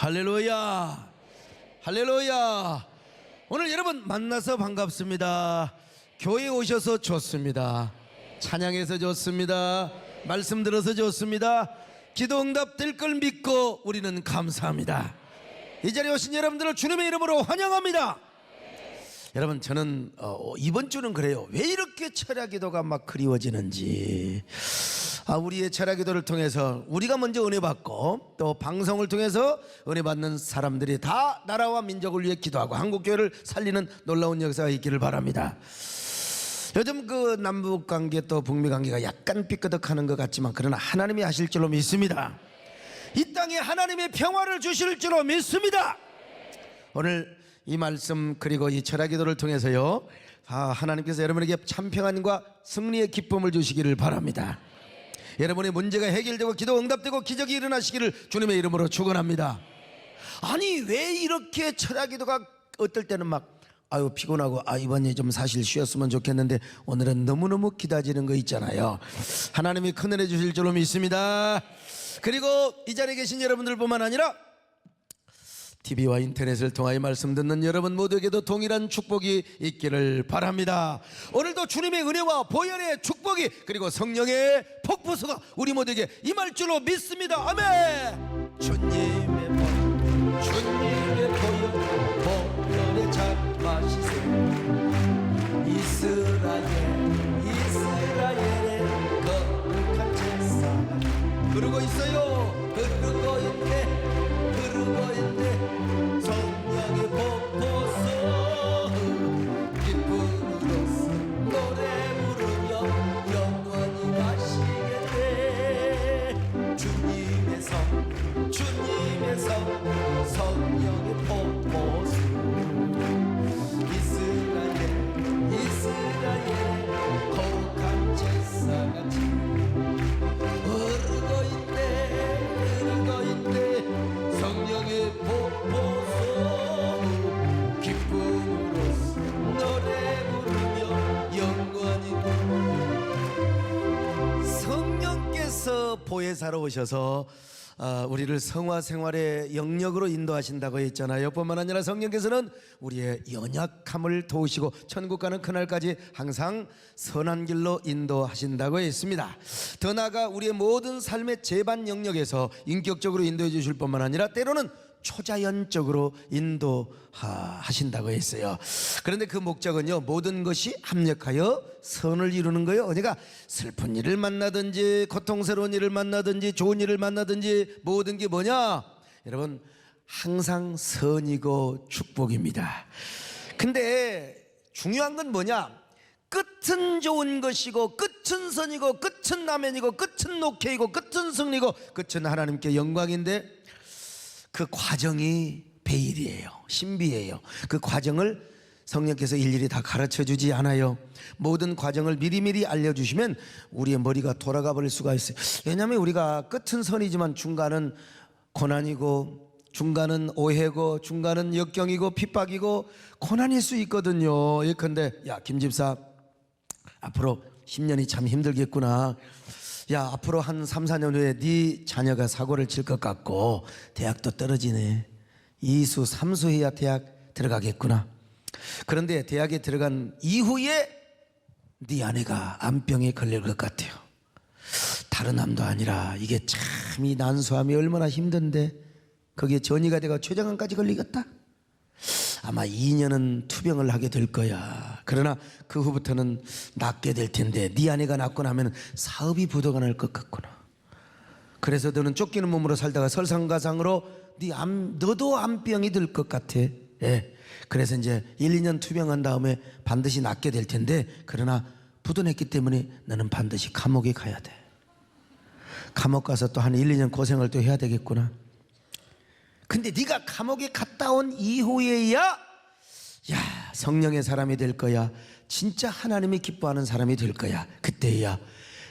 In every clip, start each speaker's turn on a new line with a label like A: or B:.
A: 할렐루야, 할렐루야. 오늘 여러분 만나서 반갑습니다. 교회에 오셔서 좋습니다. 찬양해서 좋습니다. 말씀 들어서 좋습니다. 기도 응답될 걸 믿고 우리는 감사합니다. 이 자리에 오신 여러분들을 주님의 이름으로 환영합니다. 여러분, 저는 이번 주는 그래요. 왜 이렇게 철야 기도가 막 그리워지는지. 우리의 철야 기도를 통해서 우리가 먼저 은혜 받고 또 방송을 통해서 은혜 받는 사람들이 다 나라와 민족을 위해 기도하고 한국교회를 살리는 놀라운 역사가 있기를 바랍니다. 요즘 그 남북 관계 또 북미 관계가 약간 삐끄덕하는 것 같지만 그러나 하나님이 하실 줄로 믿습니다. 이 땅에 하나님의 평화를 주실 줄로 믿습니다. 오늘 이 말씀 그리고 이 철야 기도를 통해서요, 하나님께서 여러분에게 참 평안과 승리의 기쁨을 주시기를 바랍니다. 여러분의 문제가 해결되고 기도 응답되고 기적이 일어나시기를 주님의 이름으로 축원합니다. 아니, 왜 이렇게 철야 기도가 어떨 때는 막 피곤하고 이번에 좀 사실 쉬었으면 좋겠는데 오늘은 너무너무 기다리는 거 있잖아요. 하나님이 큰 은혜 주실 줄로 믿습니다. 그리고 이 자리에 계신 여러분들뿐만 아니라 TV와 인터넷을 통하여 말씀 듣는 여러분 모두에게도 동일한 축복이 있기를 바랍니다. 오늘도 주님의 은혜와 보혈의 축복이 그리고 성령의 폭포수가 우리 모두에게 임할 줄로 믿습니다. 아멘. 주님의 보혈, 주님의 보혈에 잡아시세요. 이스라엘의 거룩한 제사 그러고 있어요. 그러고 있네 성령의 폭포수 기쁨으로써 노래 부르며 영원히 가시겠네. 주님의 성 성령의 폭포수 이스라엘의 거룩한 제사같이 흐르고 있네 성령의 폭포수 기쁨으로써 노래 부르며 영원히. 성령께서 보혜사로 오셔서 우리를 성화 생활의 영역으로 인도하신다고 했잖아요. 뿐만 아니라 성령께서는 우리의 연약함을 도우시고 천국 가는 그날까지 항상 선한 길로 인도하신다고 했습니다. 더 나아가 우리의 모든 삶의 제반 영역에서 인격적으로 인도해 주실 뿐만 아니라 때로는 초자연적으로 인도하신다고 했어요. 그런데 그 목적은요, 모든 것이 합력하여 선을 이루는 거예요. 그러니까 슬픈 일을 만나든지 고통스러운 일을 만나든지 좋은 일을 만나든지 모든 게 뭐냐? 여러분, 항상 선이고 축복입니다. 근데 중요한 건 뭐냐? 끝은 좋은 것이고 끝은 선이고 끝은 라면이고 끝은 녹회이고 끝은 승리고 끝은 하나님께 영광인데 그 과정이 베일이에요. 신비예요. 그 과정을 성령께서 일일이 다 가르쳐 주지 않아요. 모든 과정을 미리미리 알려주시면 우리의 머리가 돌아가 버릴 수가 있어요. 왜냐하면 우리가 끝은 선이지만 중간은 고난이고 중간은 오해고 중간은 역경이고 핍박이고 고난일 수 있거든요. 예컨대 김 집사 앞으로 10년이 참 힘들겠구나. 앞으로 한 3, 4년 후에 네 자녀가 사고를 칠 것 같고 대학도 떨어지네. 2수, 3수 해야 대학 들어가겠구나. 그런데 대학에 들어간 이후에 네 아내가 암병에 걸릴 것 같아요. 다른 암도 아니라 이게 참 이 난소암이 얼마나 힘든데 거기에 전이가 되고 췌장암까지 걸리겠다. 아마 2년은 투병을 하게 될 거야. 그러나 그 후부터는 낫게 될 텐데 네 아내가 낫고 나면 사업이 부도가 날 것 같구나. 그래서 너는 쫓기는 몸으로 살다가 설상가상으로 너도 암병이 들 것 같아. 그래서 이제 1, 2년 투병한 다음에 반드시 낫게 될 텐데 그러나 부도냈기 때문에 너는 반드시 감옥에 가야 돼. 감옥 가서 또 한 1, 2년 고생을 또 해야 되겠구나. 근데 네가 감옥에 갔다 온 이후에야 성령의 사람이 될 거야. 진짜 하나님이 기뻐하는 사람이 될 거야. 그때야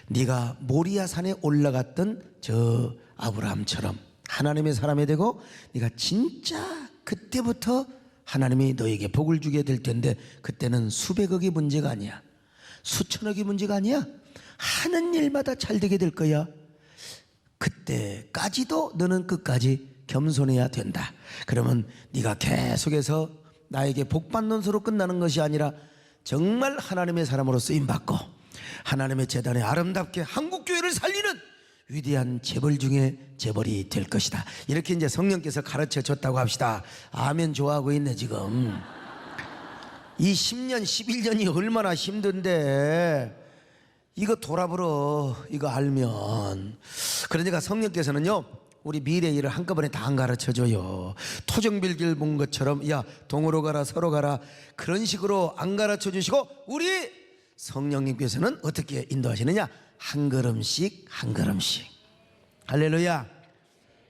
A: 네가 모리아 산에 올라갔던 저 아브라함처럼 하나님의 사람이 되고 네가 진짜 그때부터 하나님이 너에게 복을 주게 될 텐데 그때는 수백억이 문제가 아니야. 수천억이 문제가 아니야. 하는 일마다 잘 되게 될 거야. 그때까지도 너는 끝까지 겸손해야 된다. 그러면 네가 계속해서 나에게 복 받는 소로 끝나는 것이 아니라 정말 하나님의 사람으로 쓰임받고 하나님의 재단에 아름답게 한국교회를 살리는 위대한 재벌 중에 재벌이 될 것이다. 이렇게 이제 성령께서 가르쳐 줬다고 합시다. 아멘. 좋아하고 있네 지금. 이 10년 11년이 얼마나 힘든데 이거 돌아보러 이거 알면. 그러니까 성령께서는요 우리 미래 일을 한꺼번에 다 안 가르쳐줘요. 토정빌길 본 것처럼 야 동으로 가라 서로 가라 그런 식으로 안 가르쳐주시고 우리 성령님께서는 어떻게 인도하시느냐, 한 걸음씩. 할렐루야.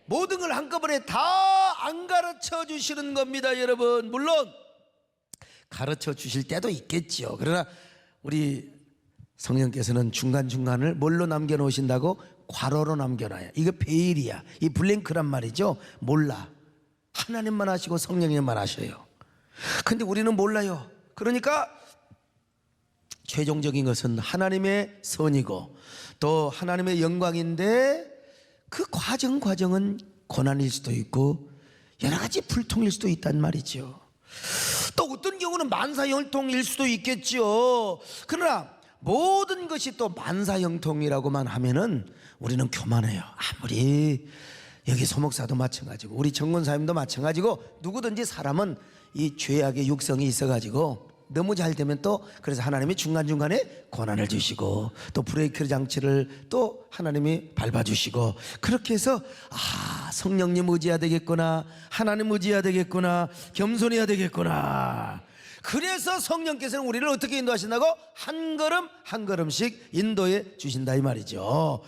A: 모든 걸 한꺼번에 다 안 가르쳐주시는 겁니다 여러분. 물론 가르쳐주실 때도 있겠죠. 그러나 우리 성령께서는 중간중간을 뭘로 남겨놓으신다고? 괄호로 남겨놔요. 이거 베일이야. 이 블랭크란 말이죠. 몰라. 하나님만 하시고 성령님만 하셔요. 근데 우리는 몰라요. 그러니까 최종적인 것은 하나님의 선이고 또 하나님의 영광인데 그 과정은 고난일 수도 있고 여러 가지 불통일 수도 있단 말이죠. 또 어떤 경우는 만사형통일 수도 있겠죠. 그러나 모든 것이 또 만사형통이라고만 하면은 우리는 교만해요. 아무리 여기 소목사도 마찬가지고 우리 정권사님도 마찬가지고 누구든지 사람은 이 죄악의 육성이 있어가지고 너무 잘 되면 또 그래서 하나님이 중간중간에 고난을 주시고 또 브레이크 장치를 또 하나님이 밟아주시고 그렇게 해서 성령님 의지해야 되겠구나, 하나님 의지해야 되겠구나, 겸손해야 되겠구나. 그래서 성령께서는 우리를 어떻게 인도하신다고? 한 걸음 한 걸음씩 인도해 주신다 이 말이죠.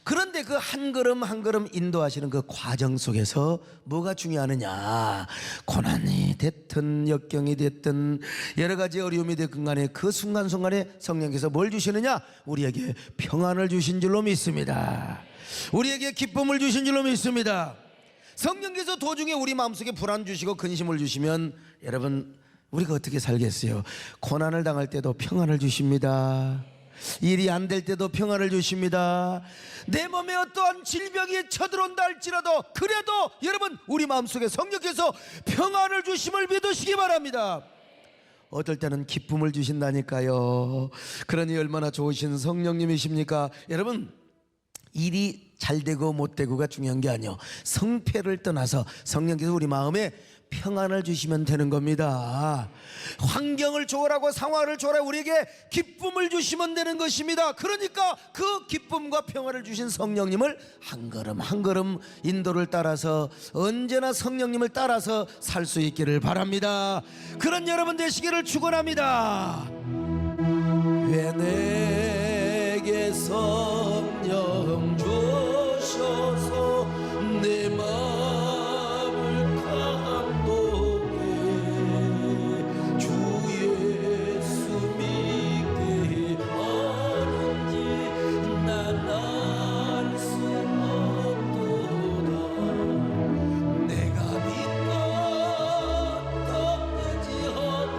A: 그런데 그 한 걸음 한 걸음 인도하시는 그 과정 속에서 뭐가 중요하느냐, 고난이 됐든 역경이 됐든 여러 가지 어려움이 됐든 간에 그 순간순간에 성령께서 뭘 주시느냐, 우리에게 평안을 주신 줄로 믿습니다. 우리에게 기쁨을 주신 줄로 믿습니다. 성령께서 도중에 우리 마음속에 불안 주시고 근심을 주시면 여러분 우리가 어떻게 살겠어요? 고난을 당할 때도 평안을 주십니다. 일이 안 될 때도 평안을 주십니다. 내 몸에 어떠한 질병이 쳐들어온다 할지라도 그래도 여러분 우리 마음속에 성령께서 평안을 주심을 믿으시기 바랍니다. 어떨 때는 기쁨을 주신다니까요. 그러니 얼마나 좋으신 성령님이십니까? 여러분 일이 잘 되고 못 되고가 중요한 게 아니요, 성패를 떠나서 성령께서 우리 마음에 평안을 주시면 되는 겁니다. 환경을 조절하고 상황을 조절하고 우리에게 기쁨을 주시면 되는 것입니다. 그러니까 그 기쁨과 평안을 주신 성령님을 한 걸음 한 걸음 인도를 따라서 언제나 성령님을 따라서 살 수 있기를 바랍니다. 그런 여러분 되시기를 축원합니다. 왜 내게 성령 주셔서 내 마음을 감동해 주 예수 믿게 하는지 난 알 수 없도다. 내가 믿고 의지하는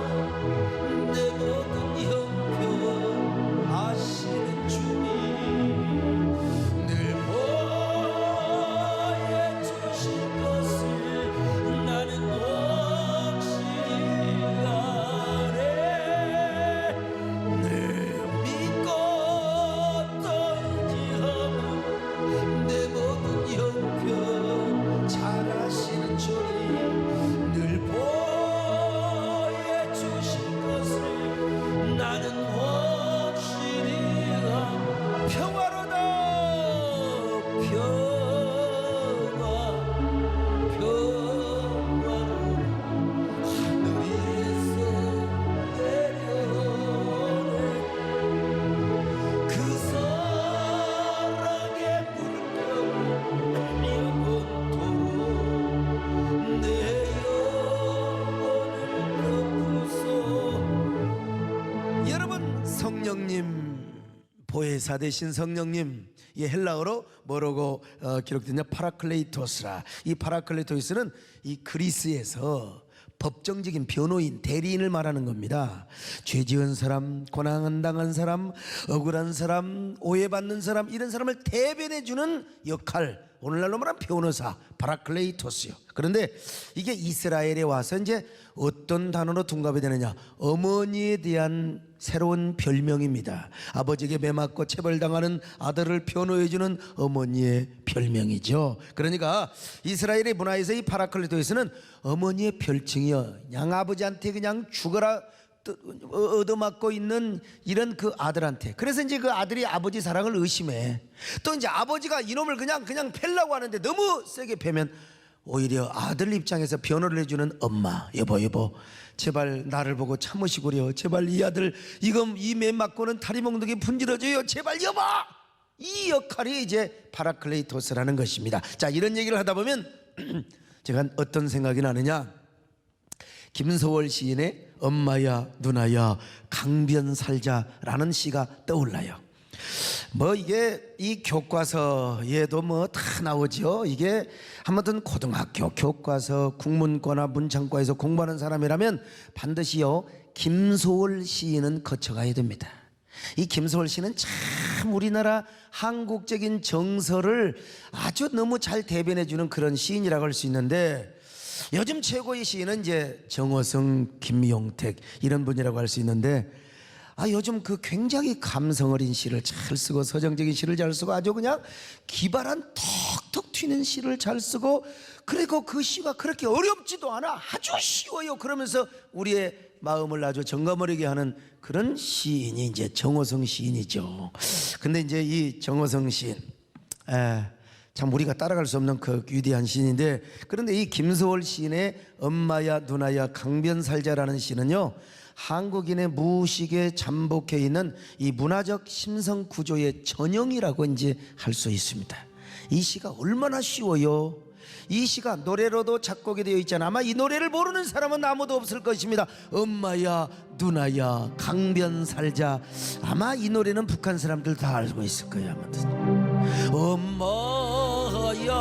A: 내 모든 형편 아시는 주님 늘 보여주신 것을 나는 확실히 아네. 늘 믿고 또 의지하는 내 모든 형편 잘 아시는 주님 늘 보여주신 것을 나는 확실히 평화로다. 평화로 하늘에서 내려오네. 그 사랑의 물결 영원토록 내 영혼을 덮으소. 여러분 성령님 보혜사 되신 성령님, 이 헬라어로 뭐라고 기록되냐, 파라클레이토스라. 이 파라클레이토스는 이 그리스에서 법정적인 변호인, 대리인을 말하는 겁니다. 죄 지은 사람, 고난당한 사람, 억울한 사람, 오해받는 사람, 이런 사람을 대변해 주는 역할, 오늘날로 말하면 변호사, 바라클레이토스요. 그런데 이게 이스라엘에 와서 이제 어떤 단어로 둔갑이 되느냐, 어머니에 대한 새로운 별명입니다. 아버지에게 매맞고 체벌당하는 아들을 변호해주는 어머니의 별명이죠. 그러니까 이스라엘의 문화에서 이 바라클레이토스는 어머니의 별칭이요, 양아버지한테 그냥 죽어라 얻어맞고 있는 이런 그 아들한테. 그래서 이제 그 아들이 아버지 사랑을 의심해. 또 이제 아버지가 이놈을 그냥 패려고 하는데 너무 세게 패면 오히려 아들 입장에서 변호를 해주는 엄마, 여보 제발 나를 보고 참으시구려. 제발 이 아들 이 맨 맞고는 다리몽둥이 분질러줘요. 제발 여보. 이 역할이 이제 바라클레이토스라는 것입니다. 자, 이런 얘기를 하다 보면 제가 어떤 생각이 나느냐, 김소월 시인의 엄마야 누나야 강변 살자라는 시가 떠올라요. 뭐 이게 이 교과서에도 뭐 다 나오죠. 이게 아무튼 고등학교 교과서 국문과나 문창과에서 공부하는 사람이라면 반드시요 김소월 시인은 거쳐가야 됩니다. 이 김소월 시는 참 우리나라 한국적인 정서를 아주 너무 잘 대변해 주는 그런 시인이라고 할 수 있는데, 요즘 최고의 시인은 이제 정호성, 김용택 이런 분이라고 할 수 있는데, 요즘 그 굉장히 감성 어린 시를 잘 쓰고 서정적인 시를 잘 쓰고 아주 그냥 기발한 톡톡 튀는 시를 잘 쓰고, 그리고 그 시가 그렇게 어렵지도 않아, 아주 쉬워요. 그러면서 우리의 마음을 아주 정감어리게 하는 그런 시인이 이제 정호성 시인이죠. 근데 이제 이 정호성 시인, 참 우리가 따라갈 수 없는 그 위대한 시인인데, 그런데 이 김소월 시인의 엄마야 누나야 강변 살자라는 시는요, 한국인의 무의식에 잠복해 있는 이 문화적 심성 구조의 전형이라고 이제 할 수 있습니다. 이 시가 얼마나 쉬워요. 이 시가 노래로도 작곡이 되어 있잖아. 아마 이 노래를 모르는 사람은 아무도 없을 것입니다. 엄마야 누나야 강변 살자. 아마 이 노래는 북한 사람들 다 알고 있을 거예요. 아무튼 엄마야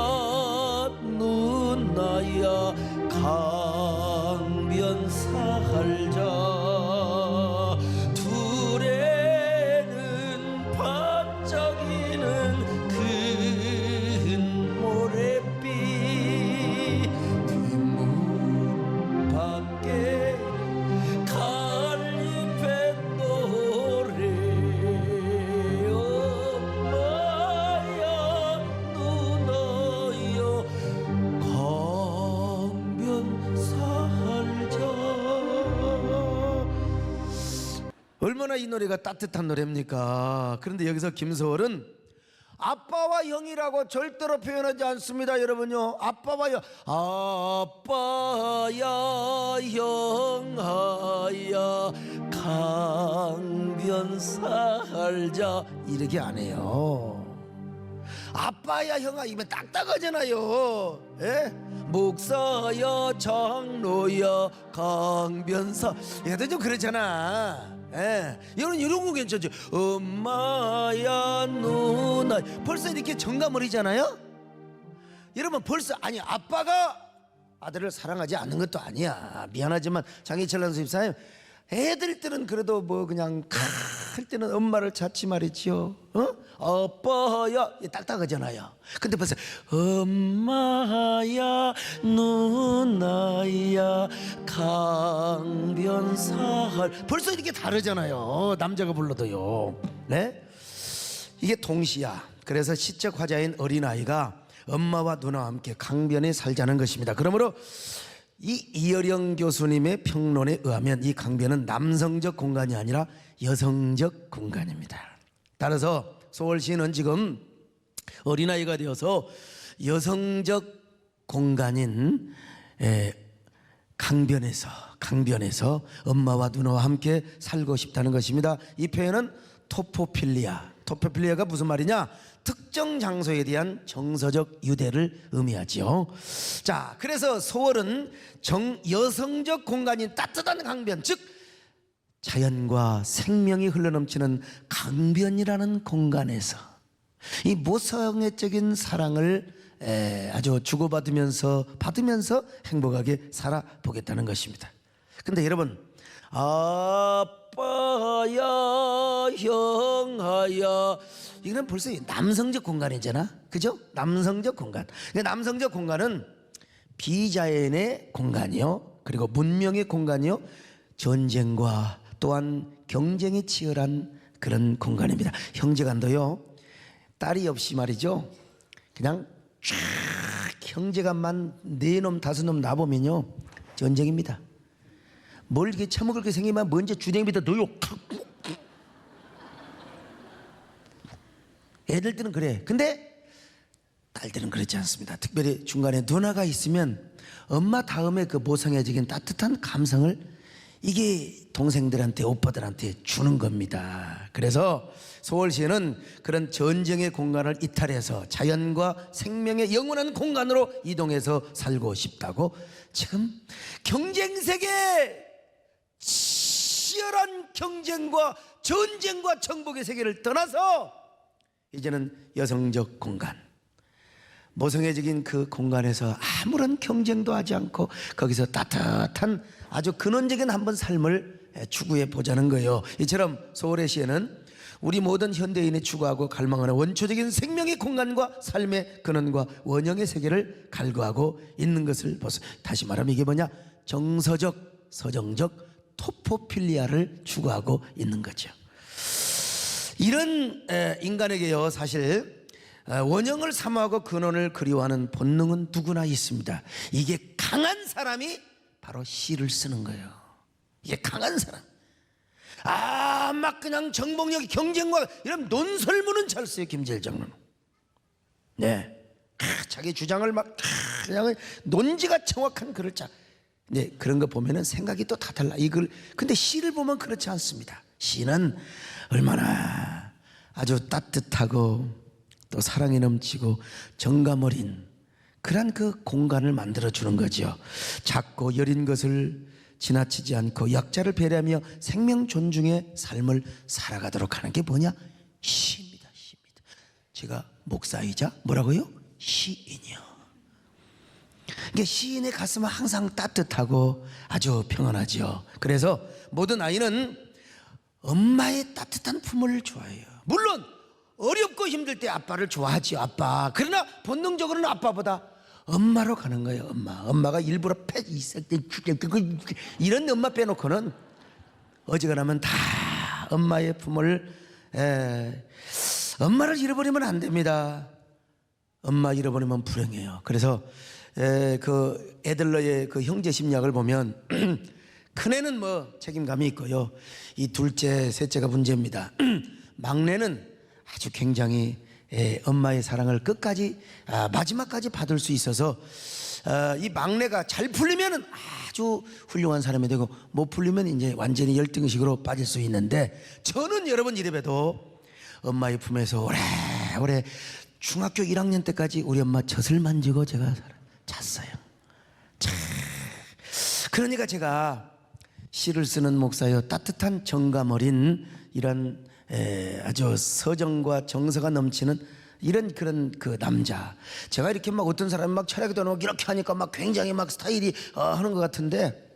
A: 누나야 강변 살자. 둘에는 반짝이는 큰 모래빛, 뒷문 밖에 갈잎의 노래. 엄마야 누나야 강변 살자. 얼마나 이 노래가 따뜻한 노래입니까? 그런데 여기서 김소월은 아빠와 형이라고 절대로 표현하지 않습니다. 여러분요, 아빠와 형, 아빠야 형아야 강변 살자 이렇게 안 해요. 아빠야 형아 이면 딱딱하잖아요. 예? 목사야 장로야 강변사, 얘도 좀 그렇잖아. 이런 거 괜찮죠. 엄마야 누나, 벌써 이렇게 정감어리잖아요. 여러분 벌써, 아니 아빠가 아들을 사랑하지 않는 것도 아니야. 미안하지만 장희철 선생님, 애들 때는 그래도 뭐 그냥 할 때는 엄마를 찾지 말이지요. 아빠야 딱딱하잖아요. 근데 벌써 엄마야 누나야 강변살, 벌써 이렇게 다르잖아요. 남자가 불러도요. 네? 이게 동시야. 그래서 시적 화자인 어린아이가 엄마와 누나와 함께 강변에 살자는 것입니다. 그러므로 이 이어령 교수님의 평론에 의하면 이 강변은 남성적 공간이 아니라 여성적 공간입니다. 따라서 소월 시인은 지금 어린아이가 되어서 여성적 공간인 강변에서 엄마와 누나와 함께 살고 싶다는 것입니다. 이 표현은 토포필리아가 무슨 말이냐? 특정 장소에 대한 정서적 유대를 의미하지요. 자, 그래서 소월은 여성적 공간인 따뜻한 강변, 즉 자연과 생명이 흘러넘치는 강변이라는 공간에서 이 모성애적인 사랑을 아주 주고받으면서 받으면서 행복하게 살아보겠다는 것입니다. 근데 여러분, 아빠야 형아야, 이건 벌써 남성적 공간이잖아, 그죠? 남성적 공간. 남성적 공간은 비자연의 공간이요, 그리고 문명의 공간이요, 전쟁과 또한 경쟁이 치열한 그런 공간입니다. 형제간도요, 딸이 없이 말이죠, 그냥 쫙 형제간만 4놈 5놈 나보면요 전쟁입니다. 뭘 이렇게 처먹을 게 생기면 먼저 주댕이부터 넣어요. 애들들은 그래. 근데 딸들은 그렇지 않습니다. 특별히 중간에 누나가 있으면 엄마 다음에 그 모성애적인 따뜻한 감성을 이게 동생들한테 오빠들한테 주는 겁니다. 그래서 서울시에는 그런 전쟁의 공간을 이탈해서 자연과 생명의 영원한 공간으로 이동해서 살고 싶다고, 지금 경쟁세계, 치열한 경쟁과 전쟁과 정복의 세계를 떠나서 이제는 여성적 공간, 모성애적인 그 공간에서 아무런 경쟁도 하지 않고 거기서 따뜻한 아주 근원적인 한번 삶을 추구해 보자는 거예요. 이처럼 서울시에는 우리 모든 현대인이 추구하고 갈망하는 원초적인 생명의 공간과 삶의 근원과 원형의 세계를 갈구하고 있는 것을 보소. 다시 말하면 이게 뭐냐? 정서적, 서정적 토포필리아를 추구하고 있는 거죠. 이런 인간에게요, 사실 원형을 사모하고 근원을 그리워하는 본능은 누구나 있습니다. 이게 강한 사람이 바로 시를 쓰는 거예요. 이게 강한 사람. 막 그냥 정복력, 경쟁과 이런 논설문은 잘 써요, 김재일장로는. 네, 자기 주장을 막 그냥 논지가 정확한 글을 짜. 네, 그런 거 보면은 생각이 또 다 달라. 이걸 근데 시를 보면 그렇지 않습니다. 시는 얼마나 아주 따뜻하고 또 사랑이 넘치고 정감 어린 그런 그 공간을 만들어 주는 거죠. 작고 여린 것을 지나치지 않고 약자를 배려하며 생명 존중의 삶을 살아가도록 하는 게 뭐냐? 시입니다. 시입니다. 제가 목사이자 뭐라고요? 시인이요. 그러니까 시인의 가슴은 항상 따뜻하고 아주 평안하죠. 그래서 모든 아이는 엄마의 따뜻한 품을 좋아해요. 물론 어렵고 힘들 때 아빠를 좋아하지, 아빠. 그러나 본능적으로는 아빠보다 엄마로 가는 거예요. 엄마가 일부러 있을 때 이런 엄마 빼놓고는 어지간하면 다 엄마의 품을 엄마를 잃어버리면 안 됩니다. 엄마 잃어버리면 불행해요. 그래서 그 애들러의 그 형제 심리학을 보면 큰애는 뭐 책임감이 있고요, 이 둘째 셋째가 문제입니다. 막내는 아주 굉장히 엄마의 사랑을 끝까지 마지막까지 받을 수 있어서 이 막내가 잘 풀리면 아주 훌륭한 사람이 되고 못 풀리면 이제 완전히 열등식으로 빠질 수 있는데, 저는 여러분 이래봬도 엄마의 품에서 오래 중학교 1학년 때까지 우리 엄마 젖을 만지고 제가 잤어요. 참. 그러니까 제가 시를 쓰는 목사여, 따뜻한 정감 어린 이런 아주 서정과 정서가 넘치는 이런 그런 그 남자. 제가 이렇게 막 어떤 사람이 막 철학에도 막 이렇게 하니까 막 굉장히 막 스타일이 하는 것 같은데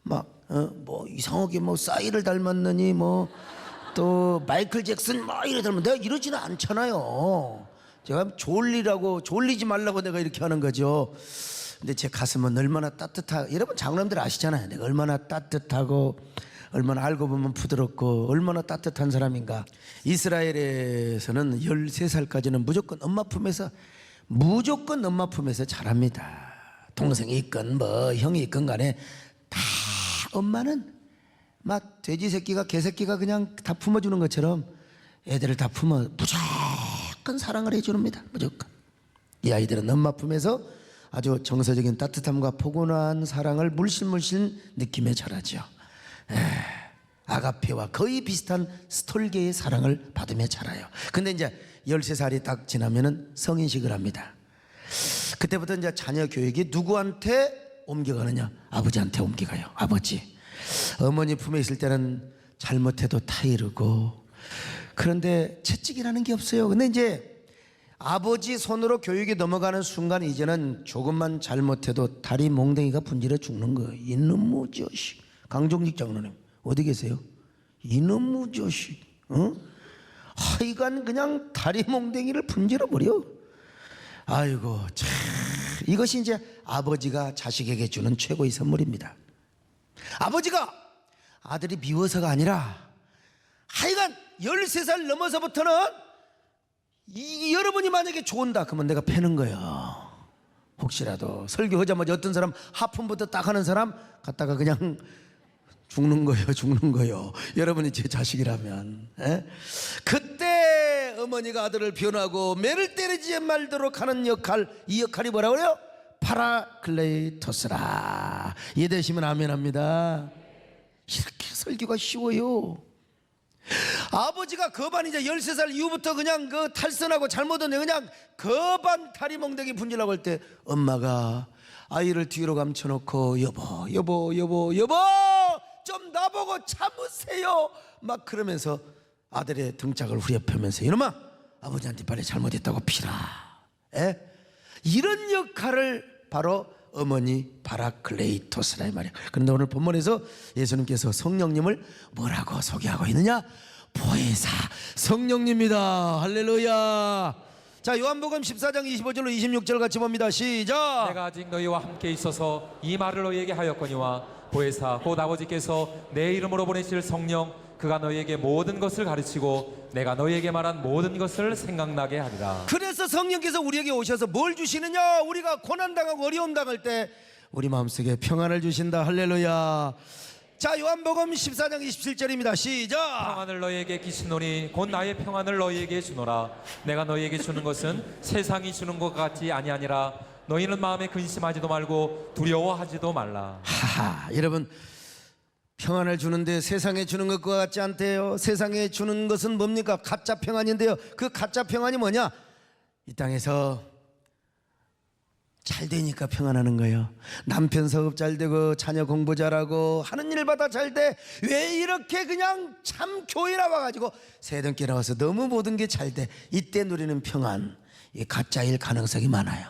A: 뭐 이상하게 뭐 싸이를 닮았느니 뭐 또 마이클 잭슨 막 이래 닮았, 내가 이러지는 않잖아요. 제가 졸리지 말라고 내가 이렇게 하는 거죠. 근데 제 가슴은 얼마나 따뜻하고, 여러분 장로님들 아시잖아요. 내가 얼마나 따뜻하고 얼마나 알고 보면 부드럽고 얼마나 따뜻한 사람인가. 이스라엘에서는 13살까지는 무조건 엄마 품에서 자랍니다. 동생이 있건 뭐 형이 있건 간에 다 엄마는 막 돼지 새끼가 개 새끼가 그냥 다 품어주는 것처럼 애들을 다 품어 무조건 사랑을 해줍니다. 무조건. 이 아이들은 엄마 품에서 아주 정서적인 따뜻함과 포근한 사랑을 물씬 느끼며 자라죠. 아가페와 거의 비슷한 스톨게의 사랑을 받으며 자라요. 근데 이제 13살이 딱 지나면은 성인식을 합니다. 그때부터 이제 자녀 교육이 누구한테 옮겨가느냐? 아버지한테 옮겨가요. 아버지. 어머니 품에 있을 때는 잘못해도 타이르고, 그런데 채찍이라는 게 없어요. 근데 이제 아버지 손으로 교육이 넘어가는 순간 이제는 조금만 잘못해도 다리 몽댕이가 분질러 죽는 거예요. 이놈의 자식. 강종직 장로님 어디 계세요? 이놈의 자식. 하여간 그냥 다리 몽댕이를 분질러 버려. 아이고 참, 이것이 이제 아버지가 자식에게 주는 최고의 선물입니다. 아버지가 아들이 미워서가 아니라 하여간 13살 넘어서부터는 여러분이 만약에 좋은다 그러면 내가 패는 거예요. 혹시라도 설교하자마자 어떤 사람 하품부터 딱 하는 사람 갖다가 그냥 죽는 거예요. 여러분이 제 자식이라면. 그때 어머니가 아들을 변하고 매를 때리지 말도록 하는 역할, 이 역할이 뭐라고 그래요? 파라클레이토스라. 이해되시면 아멘 합니다. 이렇게 설교가 쉬워요. 아버지가 거반 이제 13살 이후부터 그냥 그 탈선하고 잘못은 그냥 거반 다리 몽댕이 분질라고 할 때 엄마가 아이를 뒤로 감춰놓고 여보 좀 나보고 참으세요 막 그러면서 아들의 등짝을 후려펴면서 이놈아 아버지한테 빨리 잘못했다고 피라. 이런 역할을 바로 어머니 파라클레이토스라 이 말이야. 그런데 오늘 본문에서 예수님께서 성령님을 뭐라고 소개하고 있느냐? 보혜사 성령님이다. 할렐루야. 자, 요한복음 14장 25절로 26절 같이 봅니다. 시작.
B: 내가 아직 너희와 함께 있어서 이 말을 너희에게 하였거니와 보혜사 곧 아버지께서 내 이름으로 보내실 성령 그가 너희에게 모든 것을 가르치고 내가 너희에게 말한 모든 것을 생각나게 하리라.
A: 그래서 성령께서 우리에게 오셔서 뭘 주시느냐? 우리가 고난당하고 어려움 당할 때 우리 마음속에 평안을 주신다. 할렐루야. 자, 요한복음 14장 27절입니다. 시작.
B: 평안을 너희에게 끼치노니 곧 나의 평안을 너희에게 주노라. 내가 너희에게 주는 것은 세상이 주는 것 같지 아니하니라. 너희는 마음에 근심하지도 말고 두려워하지도 말라.
A: 하하, 여러분 평안을 주는데 세상에 주는 것과 같지 않대요. 세상에 주는 것은 뭡니까? 가짜 평안인데요. 그 가짜 평안이 뭐냐? 이 땅에서 잘 되니까 평안하는 거예요. 남편 사업 잘 되고 자녀 공부 잘하고 하는 일마다 잘 돼. 왜 이렇게 그냥 참 교회 나와가지고 세등께 나와서 너무 모든 게 잘 돼. 이때 누리는 평안, 이 가짜일 가능성이 많아요.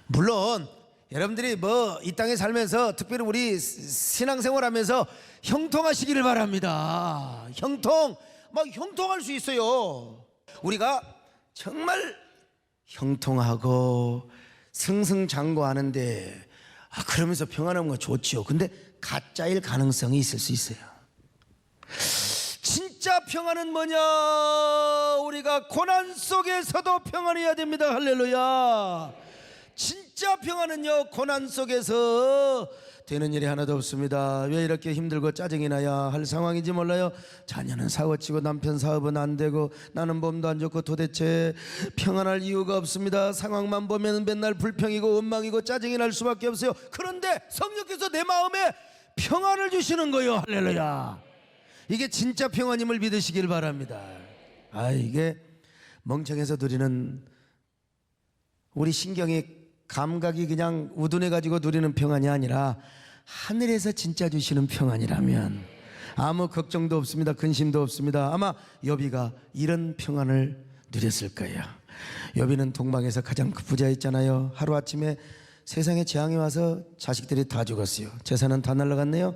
A: 물론 여러분들이 뭐 이 땅에 살면서 특별히 우리 신앙생활하면서 형통하시기를 바랍니다. 형통할 수 있어요. 우리가 정말 형통하고 승승장구하는데 그러면서 평안한 건 좋지요. 근데 가짜일 가능성이 있을 수 있어요. 진짜 평안은 뭐냐? 우리가 고난 속에서도 평안해야 됩니다. 할렐루야. 진짜 평안은요 고난 속에서 되는 일이 하나도 없습니다. 왜 이렇게 힘들고 짜증이 나야 할 상황인지 몰라요. 자녀는 사고치고 남편 사업은 안 되고 나는 몸도 안 좋고 도대체 평안할 이유가 없습니다. 상황만 보면 맨날 불평이고 원망이고 짜증이 날 수밖에 없어요. 그런데 성령께서 내 마음에 평안을 주시는 거예요. 할렐루야. 이게 진짜 평안임을 믿으시길 바랍니다. 이게 멍청해서 누리는 우리 신경이 감각이 그냥 우둔해가지고 누리는 평안이 아니라 하늘에서 진짜 주시는 평안이라면 아무 걱정도 없습니다. 근심도 없습니다. 아마 욥이가 이런 평안을 누렸을 거예요. 욥이는 동방에서 가장 부자였잖아요. 하루아침에 세상에 재앙이 와서 자식들이 다 죽었어요. 재산은 다 날라갔네요.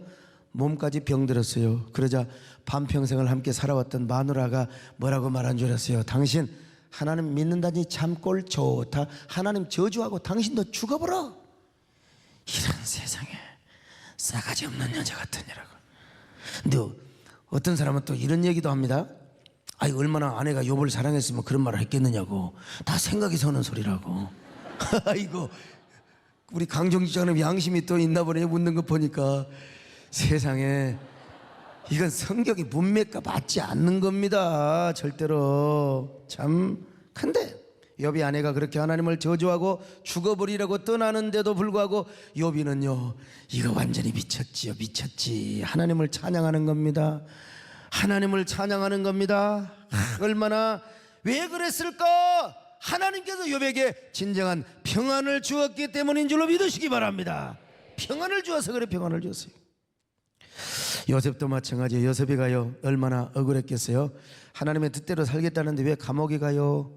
A: 몸까지 병들었어요. 그러자 반평생을 함께 살아왔던 마누라가 뭐라고 말한 줄 알았어요? 당신 하나님 믿는다니 참 꼴 좋다. 하나님 저주하고 당신도 죽어버려. 이런 세상에 싸가지 없는 여자 같으니라고. 근데 어떤 사람은 또 이런 얘기도 합니다. 얼마나 아내가 욥을 사랑했으면 그런 말을 했겠느냐고. 다 생각이 서는 소리라고. 아이고 우리 강정지장님 양심이 또 있나 보네. 묻는 거 보니까 세상에 이건 성경이 문맥과 맞지 않는 겁니다. 절대로. 참. 근데 욥이 아내가 그렇게 하나님을 저주하고 죽어버리라고 떠나는데도 불구하고 욥이는요 이거 완전히 미쳤지. 하나님을 찬양하는 겁니다. 하나님을 찬양하는 겁니다. 얼마나 왜 그랬을까? 하나님께서 욥에게 진정한 평안을 주었기 때문인 줄로 믿으시기 바랍니다. 평안을 주어서 그래. 평안을 주었어요. 요셉도 마찬가지예요. 요셉이 가요 얼마나 억울했겠어요. 하나님의 뜻대로 살겠다는데 왜 감옥에 가요?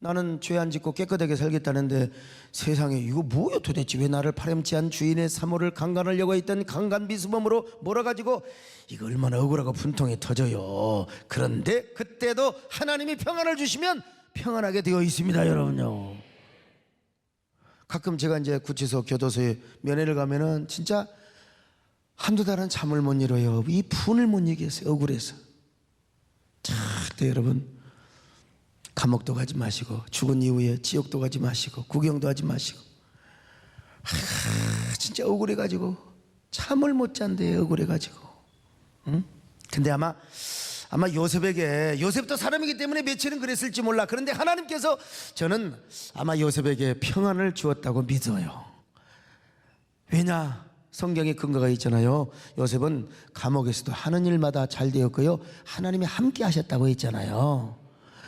A: 나는 죄 안 짓고 깨끗하게 살겠다는데 세상에 이거 뭐야 도대체. 왜 나를 파렴치한 주인의 사모를 강간하려고 했던 강간 미수범으로 몰아가지고 이거 얼마나 억울하고 분통이 터져요. 그런데 그때도 하나님이 평안을 주시면 평안하게 되어 있습니다, 여러분요. 가끔 제가 이제 구치소 교도소에 면회를 가면은 진짜 한두 달은 잠을 못 이뤄요. 이 분을 못 이기겠어요, 억울해서. 자, 네, 여러분, 감옥도 가지 마시고 죽은 이후에 지옥도 가지 마시고 구경도 하지 마시고 진짜 억울해가지고 잠을 못 잔대요. 억울해가지고. 응? 근데 아마 요셉도 사람이기 때문에 며칠은 그랬을지 몰라. 그런데 하나님께서 저는 아마 요셉에게 평안을 주었다고 믿어요. 왜냐? 성경에 근거가 있잖아요. 요셉은 감옥에서도 하는 일마다 잘 되었고요, 하나님이 함께 하셨다고 했잖아요.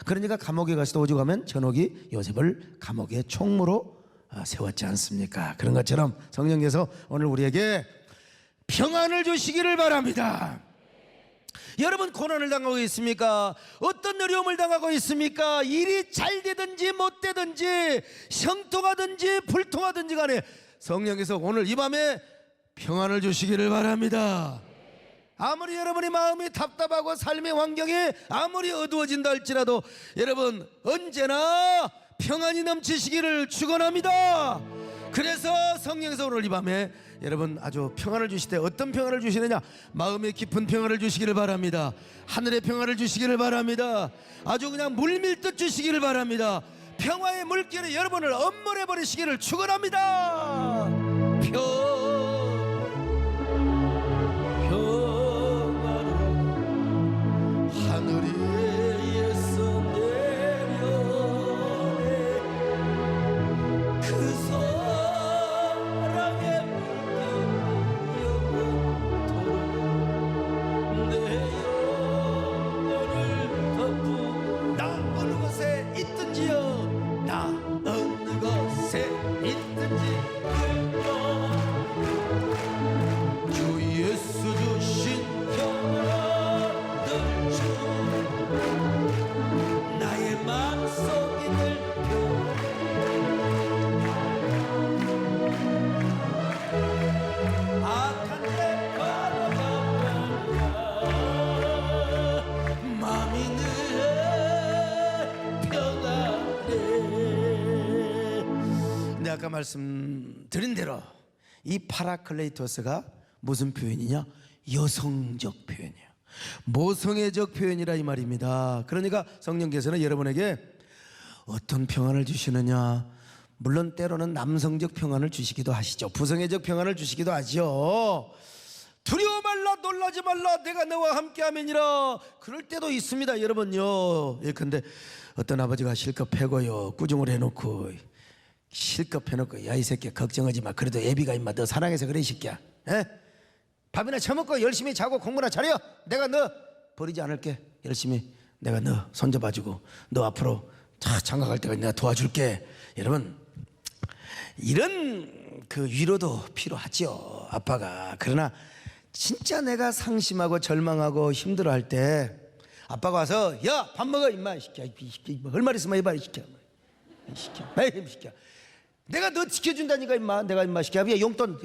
A: 그러니까 감옥에 가서도 오죽하면 전옥이 요셉을 감옥의 총무로 세웠지 않습니까? 그런 것처럼 성령께서 오늘 우리에게 평안을 주시기를 바랍니다. 여러분, 고난을 당하고 있습니까? 어떤 어려움을 당하고 있습니까? 일이 잘 되든지 못 되든지 형통하든지 불통하든지 간에 성령께서 오늘 이 밤에 평안을 주시기를 바랍니다. 아무리 여러분의 마음이 답답하고 삶의 환경이 아무리 어두워진다 할지라도 여러분 언제나 평안이 넘치시기를 축원합니다. 그래서 성령께서 오늘 이 밤에 여러분 아주 평안을 주실 때 어떤 평안을 주시느냐? 마음의 깊은 평안을 주시기를 바랍니다. 하늘의 평안을 주시기를 바랍니다. 아주 그냥 물밀듯 주시기를 바랍니다. 평화의 물결에 여러분을 엄물해 버리시기를 축원합니다. 하늘이 위에서 내려오네. 그 사랑의 물결 영원토록 내 영혼을 덮고 나 어느 곳에 있든지요, 나 어느 곳에 있든지 주 예수 주신 평안을 주 나의 마음속에 늘 악한 내 바라봐라 마음이 늘 평안해. 근데 아까 말씀드린 대로 이 파라클레이토스가 무슨 표현이냐? 여성적 표현이에요. 모성애적 표현이라 이 말입니다. 그러니까 성령께서는 여러분에게 어떤 평안을 주시느냐? 물론 때로는 남성적 평안을 주시기도 하시죠. 부성애적 평안을 주시기도 하죠. 두려워 말라, 놀라지 말라, 내가 너와 함께함이니라. 그럴 때도 있습니다, 여러분요. 예컨대 어떤 아버지가 실컷 패고요, 꾸중을 해놓고 실컷 해놓고 야 이 새끼 걱정하지 마, 그래도 애비가 임마 너 사랑해서 그래 이 새끼야. 에? 밥이나 처먹고 열심히 자고 공부나 잘해요. 내가 너 버리지 않을게. 열심히 내가 너 손잡아주고 너 앞으로 장가 갈 때까지 내가 도와줄게. 여러분, 이런 그 위로도 필요하죠, 아빠가. 그러나 진짜 내가 상심하고 절망하고 힘들어할 때 아빠가 와서 야 밥 먹어 임마, 시켜 할 말 있으면 해봐, 시켜 시켜. 내가 너 지켜준다니까 임마. 내가 임마 시켜. 야 용돈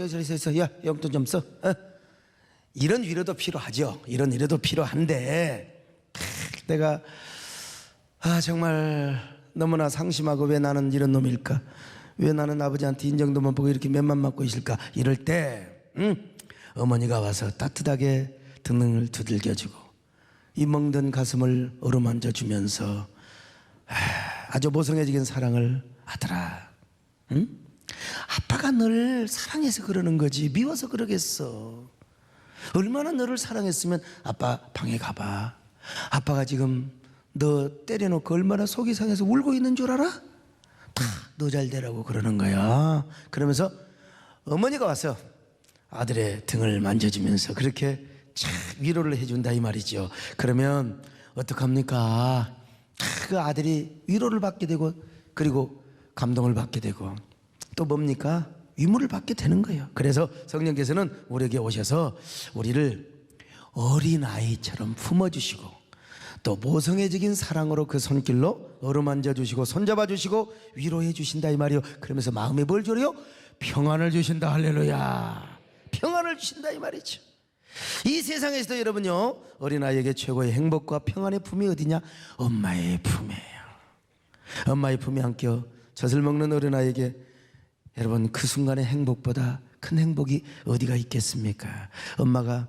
A: 야 용돈 좀 써. 이런 위로도 필요하죠. 이런 위로도 필요한데 내가 정말 너무나 상심하고 왜 나는 이런 놈일까? 왜 나는 아버지한테 인정도 못 보고 이렇게 맨만 맞고 있을까? 이럴 때 어머니가 와서 따뜻하게 등을 두들겨주고 이 멍든 가슴을 어루만져 주면서 아주 모성애적인 사랑을, 아들아, 아빠가 널 사랑해서 그러는 거지 미워서 그러겠어. 얼마나 너를 사랑했으면 아빠 방에 가봐. 아빠가 지금 너 때려놓고 얼마나 속이 상해서 울고 있는 줄 알아? 다 너 잘 되라고 그러는 거야. 그러면서 어머니가 와서 아들의 등을 만져주면서 그렇게 참 위로를 해준다 이 말이죠. 그러면 어떡합니까? 그 아들이 위로를 받게 되고 그리고 감동을 받게 되고 또 뭡니까? 위로를 받게 되는 거예요. 그래서 성령께서는 우리에게 오셔서 우리를 어린아이처럼 품어주시고 또 모성애적인 사랑으로 그 손길로 어루만져 주시고 손잡아 주시고 위로해 주신다 이 말이요. 그러면서 마음에 뭘 줘요? 평안을 주신다. 할렐루야. 평안을 주신다 이 말이죠. 이 세상에서도 여러분요, 어린아이에게 최고의 행복과 평안의 품이 어디냐? 엄마의 품이에요. 엄마의 품에 안겨 젖을 먹는 어린아이에게 여러분 그 순간의 행복보다 큰 행복이 어디가 있겠습니까? 엄마가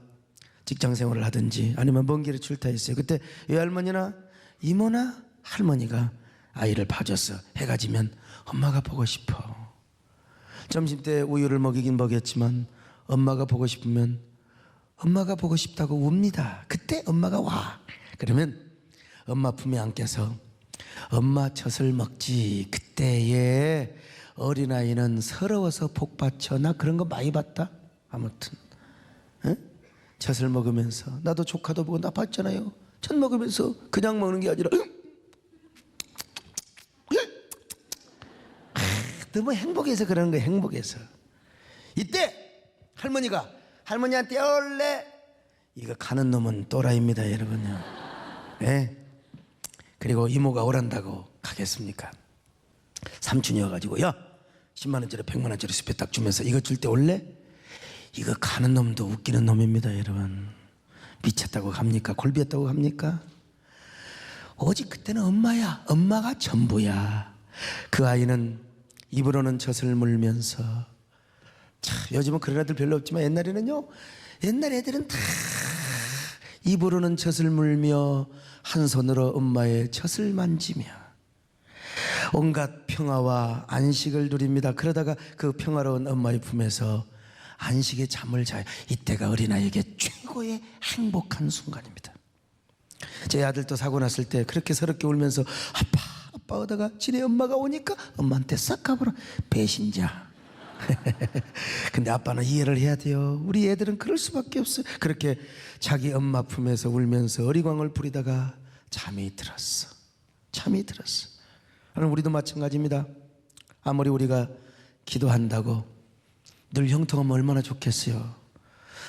A: 직장생활을 하든지 아니면 먼 길에 출타했어요. 그때 외할머니나 이모나 할머니가 아이를 봐줬어. 해가 지면 엄마가 보고 싶어. 점심때 우유를 먹이긴 먹였지만 엄마가 보고 싶으면 엄마가 보고 싶다고 웁니다. 그때 엄마가 와. 그러면 엄마 품에 안겨서 엄마 젖을 먹지. 그때에 어린아이는 서러워서 복받쳐. 나 그런 거 많이 봤다. 아무튼 젖을 먹으면서, 나도 조카도 보고 나 봤잖아요. 젖 먹으면서 그냥 먹는 게 아니라 너무 행복해서 그러는 거예요. 행복해서. 이때 할머니가 할머니한테 원래 이거 가는 놈은 또라이입니다 여러분요. 네? 그리고 이모가 오란다고 가겠습니까? 삼촌이 와가지고 야 10만원짜리 100만원짜리 수표 딱 주면서 이거 줄 때 원래 이거 가는 놈도 웃기는 놈입니다 여러분. 미쳤다고 합니까? 골비였다고 합니까? 오직 그때는 엄마야. 엄마가 전부야. 그 아이는 입으로는 젖을 물면서, 참 요즘은 그런 애들 별로 없지만 옛날에는요, 옛날 애들은 다 입으로는 젖을 물며 한 손으로 엄마의 젖을 만지며 온갖 평화와 안식을 누립니다. 그러다가 그 평화로운 엄마의 품에서 안식의 잠을 자요. 이때가 어린아이에게 최고의 행복한 순간입니다. 제 아들도 사고 났을 때 그렇게 서럽게 울면서 아빠 하다가 지네 엄마가 오니까 엄마한테 싹 가버려. 배신자. 근데 아빠는 이해를 해야 돼요. 우리 애들은 그럴 수밖에 없어요. 그렇게 자기 엄마 품에서 울면서 어리광을 부리다가 잠이 들었어. 잠이 들었어. 그럼 우리도 마찬가지입니다. 아무리 우리가 기도한다고 늘 형통하면 얼마나 좋겠어요.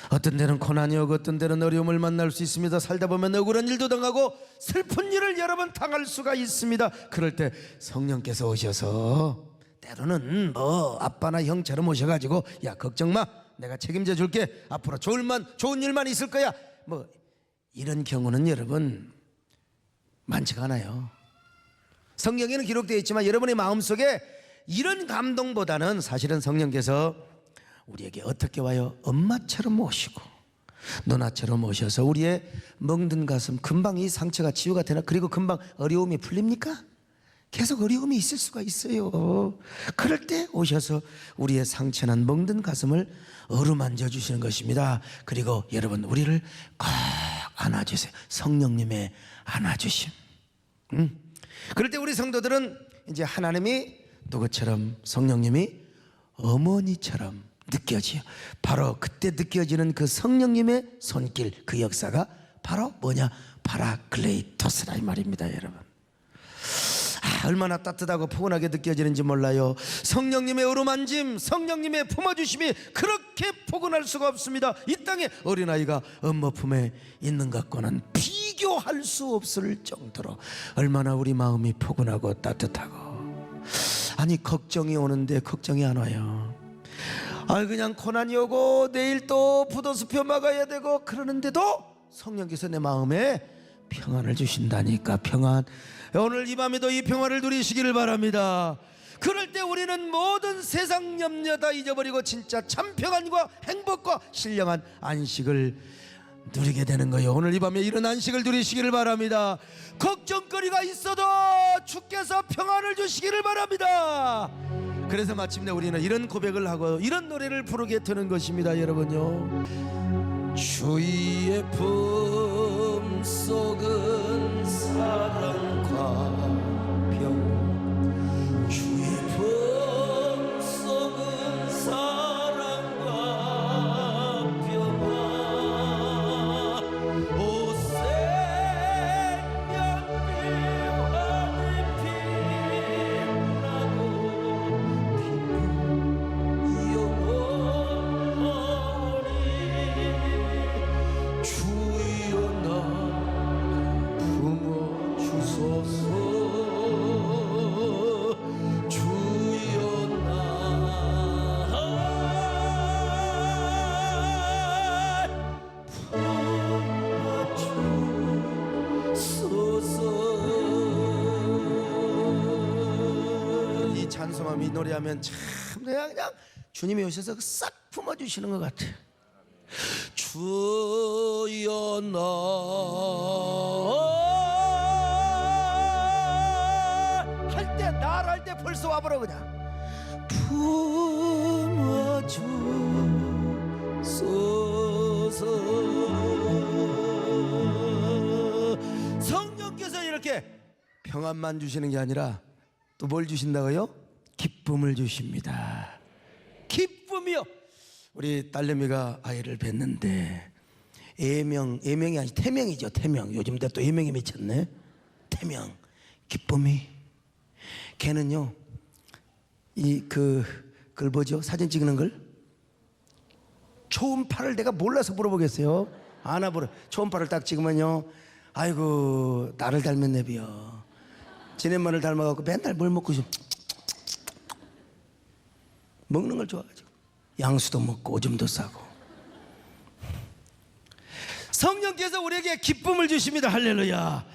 A: 어떤 데는 고난이 오고 어떤 데는 어려움을 만날 수 있습니다. 살다 보면 억울한 일도 당하고 슬픈 일을 여러 번 당할 수가 있습니다. 그럴 때 성령께서 오셔서 때로는 뭐 아빠나 형처럼 오셔가지고 야 걱정 마, 내가 책임져 줄게, 앞으로 좋은 일만 있을 거야, 뭐 이런 경우는 여러분 많지가 않아요. 성경에는 기록되어 있지만 여러분의 마음속에 이런 감동보다는 사실은 성령께서 우리에게 어떻게 와요? 엄마처럼 오시고 누나처럼 오셔서 우리의 멍든 가슴, 금방 이 상처가 치유가 되나? 그리고 금방 어려움이 풀립니까? 계속 어려움이 있을 수가 있어요. 그럴 때 오셔서 우리의 상처난 멍든 가슴을 어루만져 주시는 것입니다. 그리고 여러분 우리를 꼭 안아주세요. 성령님의 안아주심. 그럴 때 우리 성도들은 이제 하나님이 누구처럼? 성령님이 어머니처럼 느껴지요. 바로 그때 느껴지는 그 성령님의 손길, 그 역사가 바로 뭐냐? 파라클레이토스라 이 말입니다 여러분. 얼마나 따뜻하고 포근하게 느껴지는지 몰라요. 성령님의 어루만짐, 성령님의 품어주심이 그렇게 포근할 수가 없습니다. 이 땅에 어린아이가 엄마 품에 있는 것과는 비교할 수 없을 정도로 얼마나 우리 마음이 포근하고 따뜻하고. 아니 걱정이 오는데 걱정이 안 와요. 그냥 고난이 오고 내일 또 부도수표 막아야 되고 그러는데도 성령께서 내 마음에 평안을 주신다니까. 평안. 오늘 이 밤에도 이 평안을 누리시기를 바랍니다. 그럴 때 우리는 모든 세상 염려 다 잊어버리고 진짜 참 평안과 행복과 신령한 안식을 누리게 되는 거예요. 오늘 이 밤에 이런 안식을 누리시기를 바랍니다. 걱정거리가 있어도 주께서 평안을 주시기를 바랍니다. 그래서 마침내 우리는 이런 고백을 하고 이런 노래를 부르게 되는 것입니다 여러분요. 주의 품속은 사랑과 평, 주의 품속은 사랑과 평화, 오 생명빛 하늘 빛나고 영원히 주여 나 마음 이 노래하면 참 그냥 주님이 오셔서 싹 품어주시는 것 같아. 주여 나 할 때 날 할 때 벌써 와버려 그냥 품어주소서. 성령께서 이렇게 평안만 주시는 게 아니라 또 뭘 주신다고요? 기쁨을 주십니다. 기쁨이요. 우리 딸내미가 아이를 뵀는데 애명이 아니 태명이죠. 태명. 요즘 또 애명이 미쳤네. 태명. 기쁨이. 걔는요 그걸 뭐죠? 사진 찍는 걸 초음파를 내가 몰라서 물어보겠어요. 아나 보러 초음파를 딱 찍으면요 아이고 나를 닮은 내비요. 지네만을 닮아갖고 맨날 뭘 먹고 있어. 먹는 걸 좋아가지고 양수도 먹고 오줌도 싸고. 성령께서 우리에게 기쁨을 주십니다. 할렐루야.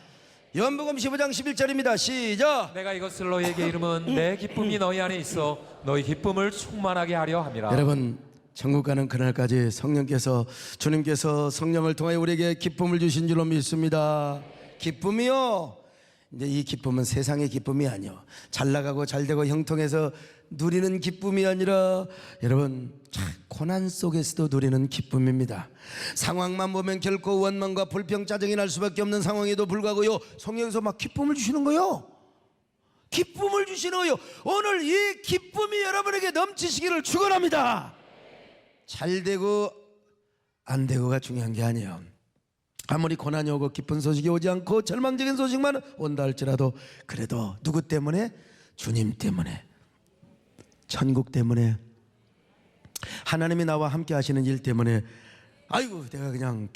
A: 요한복음 15장 11절입니다. 시작.
B: 내가 이것을 너희에게 이름은 내 기쁨이 너희 안에 있어 너희 기쁨을 충만하게 하려 함이라.
A: 여러분 천국 가는 그날까지 주님께서 성령을 통하여 우리에게 기쁨을 주신 줄로 믿습니다. 기쁨이요. 이제 이 기쁨은 세상의 기쁨이 아니요 잘 나가고 잘 되고 형통해서 누리는 기쁨이 아니라 여러분 고난 속에서도 누리는 기쁨입니다. 상황만 보면 결코 원망과 불평 짜증이 날 수밖에 없는 상황에도 불구하고요 성령에서 막 기쁨을 주시는 거요. 기쁨을 주시는 거요. 오늘 이 기쁨이 여러분에게 넘치시기를 축원합니다. 잘 되고 안 되고가 중요한 게 아니에요. 아무리 고난이 오고 기쁜 소식이 오지 않고 절망적인 소식만 온다 할지라도 그래도 누구 때문에? 주님 때문에, 천국 때문에, 하나님이 나와 함께 하시는 일 때문에 아이고 내가 그냥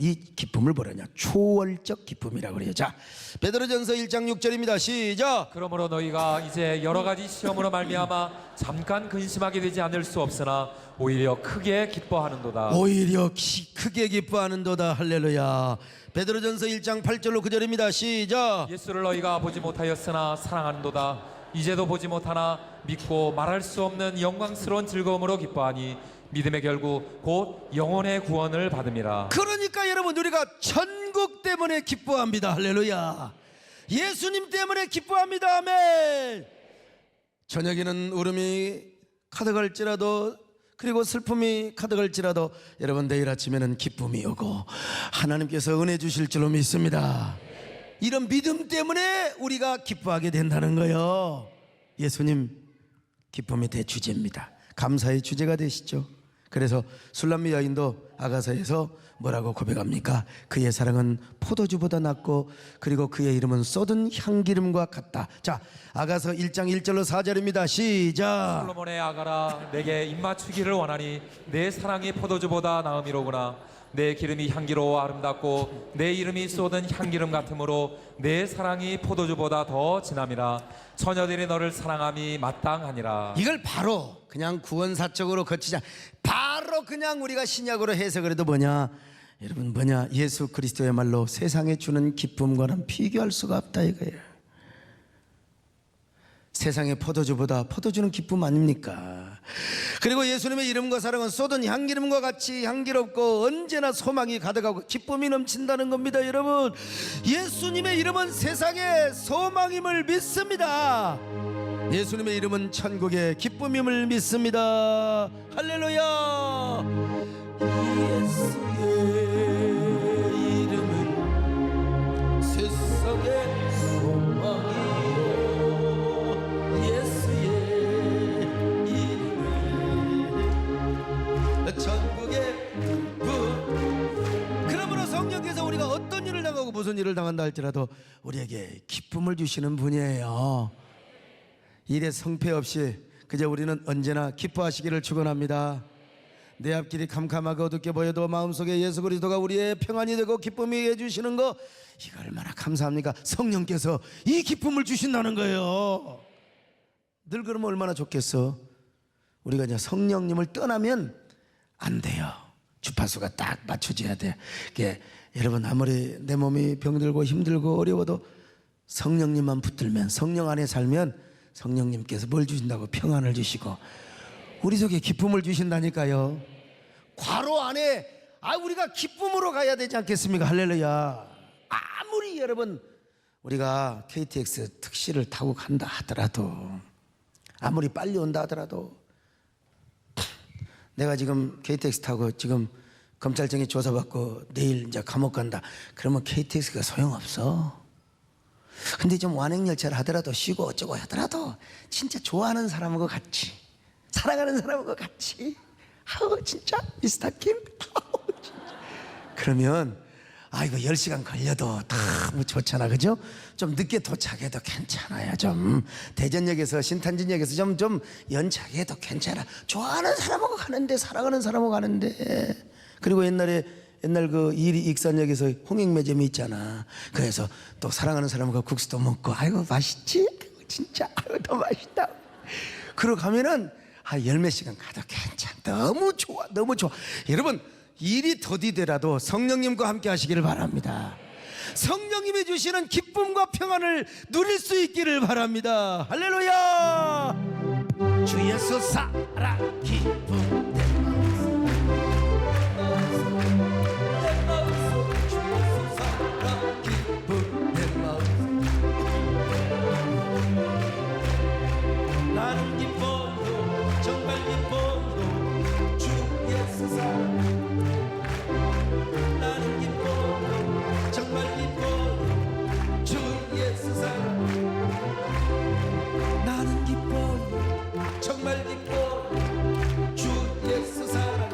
A: 이 기쁨을 뭐라냐 초월적 기쁨이라고 그래요. 자 베드로전서 1장 6절입니다. 시작.
B: 그러므로 너희가 이제 여러 가지 시험으로 말미암아 잠깐 근심하게 되지 않을 수 없으나 오히려 크게 기뻐하는도다.
A: 오히려 크게 기뻐하는도다. 할렐루야. 베드로전서 1장 8절로 9절입니다. 시작.
B: 예수를 너희가 보지 못하였으나 사랑하는도다. 이제도 보지 못하나 믿고 말할 수 없는 영광스러운 즐거움으로 기뻐하니 믿음의 결국 곧 영혼의 구원을 받음이라.
A: 그러니까 여러분 우리가 천국 때문에 기뻐합니다. 할렐루야. 예수님 때문에 기뻐합니다. 아멘. 저녁에는 울음이 가득할지라도 그리고 슬픔이 가득할지라도 여러분 내일 아침에는 기쁨이 오고 하나님께서 은혜 주실 줄로 믿습니다. 이런 믿음 때문에 우리가 기뻐하게 된다는 거예요. 예수님 기쁨의 대주제입니다. 감사의 주제가 되시죠. 그래서 술람미 여인도 아가서에서 뭐라고 고백합니까? 그의 사랑은 포도주보다 낫고 그리고 그의 이름은 쏟은 향기름과 같다. 자 아가서 1장 1절로 4절입니다. 시작.
B: 솔로몬의 아가라 내게 입맞추기를 원하니 내 사랑이 포도주보다 나음이로구나. 내 기름이 향기로워 아름답고 내 이름이 쏟은 향기름 같으므로 내 사랑이 포도주보다 더 진함이라. 처녀들이 너를 사랑함이 마땅하니라.
A: 이걸 바로 그냥 구원사적으로 거치자 바로 그냥 우리가 신약으로 해석을 해도 뭐냐 여러분 뭐냐 예수 그리스도야말로 세상에 주는 기쁨과는 비교할 수가 없다 이거예요. 세상의 포도주보다 포도주는 기쁨 아닙니까? 그리고 예수님의 이름과 사랑은 쏟은 향기름과 같이 향기롭고 언제나 소망이 가득하고 기쁨이 넘친다는 겁니다. 여러분 예수님의 이름은 세상의 소망임을 믿습니다. 예수님의 이름은 천국의 기쁨임을 믿습니다. 할렐루야. 예수의 이름은 세상의 소망이요 예수의 이름은 천국의 문. 그러므로 성령께서 우리가 어떤 일을 당하고 무슨 일을 당한다 할지라도 우리에게 기쁨을 주시는 분이에요. 일에 성패 없이 그저 우리는 언제나 기뻐하시기를 축원합니다. 내 앞길이 캄캄하고 어둡게 보여도 마음속에 예수 그리스도가 우리의 평안이 되고 기쁨이 해주시는 거 이거 얼마나 감사합니까? 성령께서 이 기쁨을 주신다는 거예요. 늘 그러면 얼마나 좋겠어. 우리가 이제 성령님을 떠나면 안 돼요. 주파수가 딱 맞춰져야 돼. 여러분 아무리 내 몸이 병들고 힘들고 어려워도 성령님만 붙들면 성령 안에 살면 성령님께서 뭘 주신다고? 평안을 주시고 우리 속에 기쁨을 주신다니까요. 괄호 안에 우리가 기쁨으로 가야 되지 않겠습니까? 할렐루야. 아무리 여러분 우리가 KTX 특시를 타고 간다 하더라도, 아무리 빨리 온다 하더라도, 내가 지금 KTX 타고 지금 검찰청에 조사받고 내일 이제 감옥 간다 그러면 KTX가 소용없어. 근데 좀 완행열차를 하더라도 쉬고 어쩌고 하더라도 진짜 좋아하는 사람하고 같이, 사랑하는 사람하고 같이, 진짜 미스터킴, 진짜. 그러면 이거 10시간 걸려도 너무 좋잖아, 그죠? 좀 늦게 도착해도 괜찮아요. 좀 대전역에서 신탄진역에서 좀 연착해도 괜찮아. 좋아하는 사람하고 가는데, 사랑하는 사람하고 가는데. 그리고 옛날 그 익산역에서 홍익매점이 있잖아. 그래서 또 사랑하는 사람과 국수도 먹고, 아이고 맛있지? 진짜 더 맛있다. 그러고 가면은 열몇 시간 가도 괜찮아. 너무 좋아, 너무 좋아. 여러분, 일이 더디더라도 성령님과 함께 하시기를 바랍니다. 성령님이 주시는 기쁨과 평안을 누릴 수 있기를 바랍니다. 할렐루야. 주 예수 살아 기쁨 나는 기뻐요 정말 기뻐요 주 예수 살아 나는 기뻐요 정말 기뻐요 주 예수 살아 나는 기뻐요 정말 기뻐요 주 예수 살아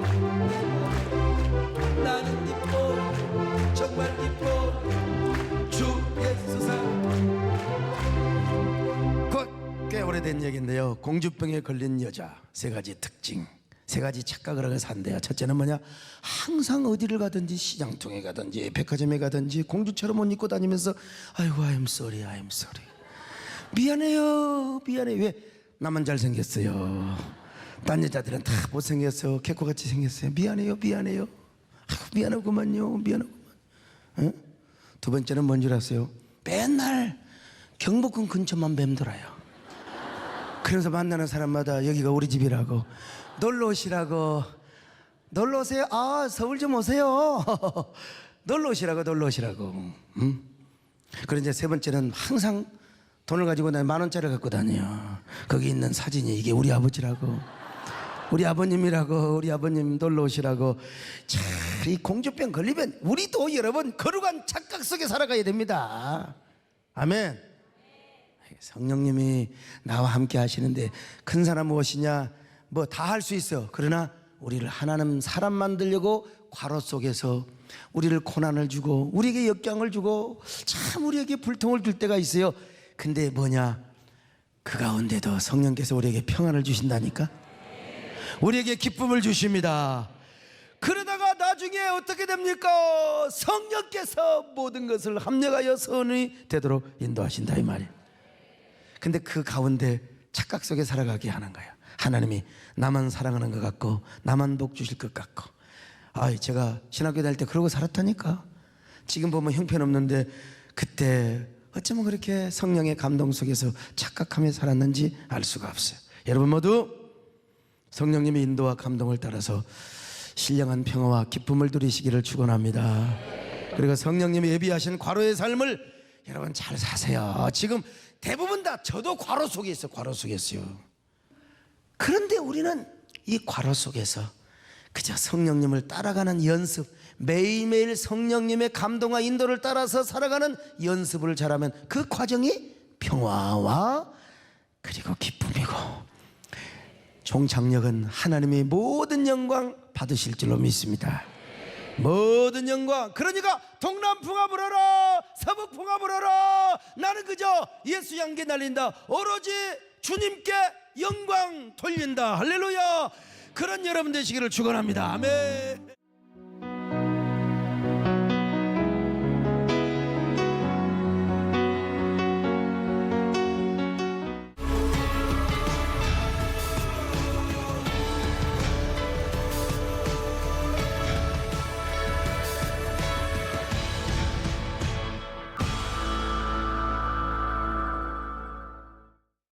A: 나는 기뻐요 정말 기뻐요 주 예수 살아. 꽤 오래된 얘기인데요. 공주병에 걸린 여자 세 가지 특징, 세 가지 착각을 하고 산대요. 첫째는 뭐냐? 항상 어디를 가든지, 시장통에 가든지 백화점에 가든지 공주처럼 옷 입고 다니면서 아이고 I'm sorry, I'm sorry, 미안해요, 미안해. 왜? 나만 잘생겼어요. 딴 여자들은 다 못생겼어, 개코같이 생겼어요. 미안해요, 미안해요. 아이고 미안하구만요, 미안하구만. 응? 두 번째는 뭔 줄 아세요? 맨날 경복궁 근처만 맴돌아요. 그래서 만나는 사람마다 여기가 우리 집이라고, 놀러 오시라고, 놀러 오세요. 서울 좀 오세요. 놀러 오시라고, 놀러 오시라고. 그리고 이제 세 번째는 항상 돈을 가지고 다니, 10,000원짜리 갖고 다녀. 거기 있는 사진이 이게 우리 아버지라고, 우리 아버님이라고, 우리 아버님 놀러 오시라고. 참, 이 공주병 걸리면 우리도 여러분 거룩한 착각 속에 살아가야 됩니다. 아멘. 성령님이 나와 함께 하시는데 큰 사람 무엇이냐? 뭐 다 할 수 있어. 그러나 우리를 하나님 사람 만들려고 괄호 속에서 우리를 고난을 주고 우리에게 역경을 주고 참 우리에게 불통을 줄 때가 있어요. 근데 뭐냐? 그 가운데도 성령께서 우리에게 평안을 주신다니까? 우리에게 기쁨을 주십니다. 그러다가 나중에 어떻게 됩니까? 성령께서 모든 것을 합력하여 선이 되도록 인도하신다 이 말이에요. 근데 그 가운데 착각 속에 살아가게 하는 거예요. 하나님이 나만 사랑하는 것 같고 나만 복 주실 것 같고. 제가 신학교 다닐 때 그러고 살았다니까. 지금 보면 형편없는데 그때 어쩌면 그렇게 성령의 감동 속에서 착각하며 살았는지 알 수가 없어요. 여러분 모두 성령님의 인도와 감동을 따라서 신령한 평화와 기쁨을 누리시기를 축원합니다. 그리고 성령님이 예비하신 괄호의 삶을 여러분 잘 사세요. 지금 대부분 다 저도 괄호 속에 있어요. 괄호 속에 있어요. 그런데 우리는 이 괄호 속에서 그저 성령님을 따라가는 연습, 매일매일 성령님의 감동과 인도를 따라서 살아가는 연습을 잘하면 그 과정이 평화와 그리고 기쁨이고 종착역은 하나님의 모든 영광 받으실 줄로 믿습니다. 모든 영광. 그러니까 동남풍아 불어라, 서북풍아 불어라. 나는 그저 예수 향기 날린다. 오로지 주님께 영광 돌린다. 할렐루야. 그런 여러분 되시기를 축원합니다. 아멘.